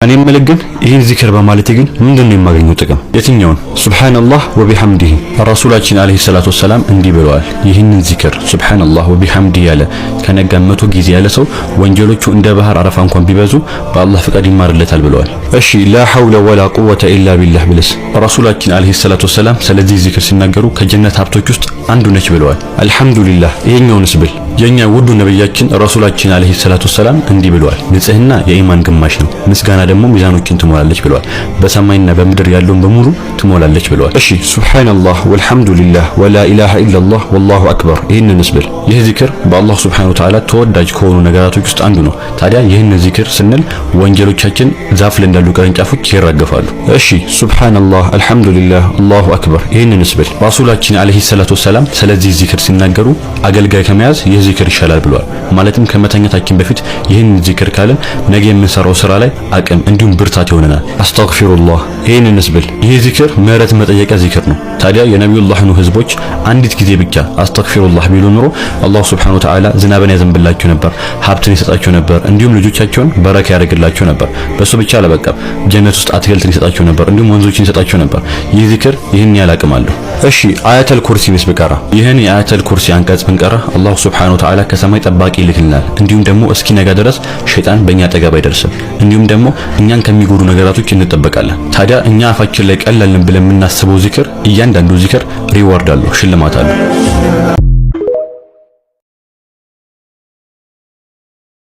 እኔ መልግን ይህን ዚክር በማለቴ ግን ምንድነው የማገኘው ጥቅም? የትኛውን? ሱብሃንአላህ ወቢሐምዲሂ ረሱላችን አለይሂ ሰላቱ ወሰላም እንዲህ ብለዋል። ይህንን ዚክር ሱብሃንአላህ ወቢሐምዲሂ ያለ ከነጋ 100 ጊዜ ያለ ሰው ወንጀሎቹ እንደ ባህር አረፋ እንኳን ቢበዙ በአላህ ፍቃድ ይማርለታል ብለዋል። እሺ ላ ሐውለ ወላ ቁወተ ኢላ ቢላህ ብለስ ረሱላችን አለይሂ ሰላቱ ወሰላም ስለዚህ ዚክር ሲናገሩ ከጀነት ሀብቶች ውስጥ አንዱ ነች ብለዋል። አልሐምዱሊላህ ይሄኛውንስ ብል የኛ ውዱ ነብያችን ረሱላችን አለይሂ ሰላቱ ወሰላም እንዲህ ብለዋል። ንጽህና የኢማን ግማሽ ነው፣ ምስጋና ደግሞ ሚዛኖችን ትሞላለች ብለዋል። በሰማይና በምድር ያለውን በሙሉ ትሞላለች ብለዋል። እሺ ሱብሃንአላህ ወልሐምዱሊላህ ወላ ኢላሃ ኢላላህ ወላሁ አክበር ይህንንስ ብል ይህ ዚክር በአላህ ሱብሃነሁ ወተዓላ ተወዳጅ ከሆኑ ነገራቶች ውስጥ አንዱ ነው። ታዲያ ይህን ዚክር ስንል ወንጀሎቻችን ዛፍ ላይ እንዳሉ ቅርንጫፎች ይራገፋሉ። እሺ ሱብሃንአላህ አልሐምዱሊላህ አላሁ አክበር ይህንንስ ብል ረሱላችን አለይሂ ሰላቱ ወሰላም ስለዚህ ዚክር ሲናገሩ አገልጋይ ከመያዝ ይህ ዚክር ይሻላል ብለዋል። ማለትም ከመተኛታችን በፊት ይህን ዚክር ካለን ነገ የምንሰራው ስራ ላይ አቅም እንዲሁም ብርታት ይሆነናል። አስተግፊሩላህ ይህንንስ ብል ይህ ዚክር ምህረት መጠየቂያ ዚክር ነው። ታዲያ የነቢዩላህ ኑህ ህዝቦች አንዲት ጊዜ ብቻ አስተግፊሩላህ ቢሉ ኑሮ አላህ ሱብሓነሁ ወተዓላ ዝናብን ያዘንብላቸው ነበር፣ ሀብትን ይሰጣቸው ነበር፣ እንዲሁም ልጆቻቸውን በረካ ያደርግላቸው ነበር። በሱ ብቻ አለበቃም፣ ጀነት ውስጥ አትክልትን ይሰጣቸው ነበር፣ እንዲሁም ወንዞችን ይሰጣቸው ነበር። ይህ ዚክር ይህን ያህል አቅም አለው። እሺ አያተል ኩርሲንስ ብቀራ ይህን የአያተል ኩርሲ አንቀጽ ብንቀራ አላህ ሱብሓነሁ ወተዓላ ከሰማይ ጠባቂ ይልክልናል። እንዲሁም ደግሞ እስኪነጋ ድረስ ሸይጣን በእኛ አጠገብ አይደርስም። እንዲሁም ደግሞ እኛን ከሚጎዱ ነገራቶች እንጠበቃለን። ታዲያ እኛ አፋችን ላይ ቀለልን ብለን የምናስበው ዚክር እያንዳንዱ ዚክር ሪዋርድ አለው፣ ሽልማት አለው።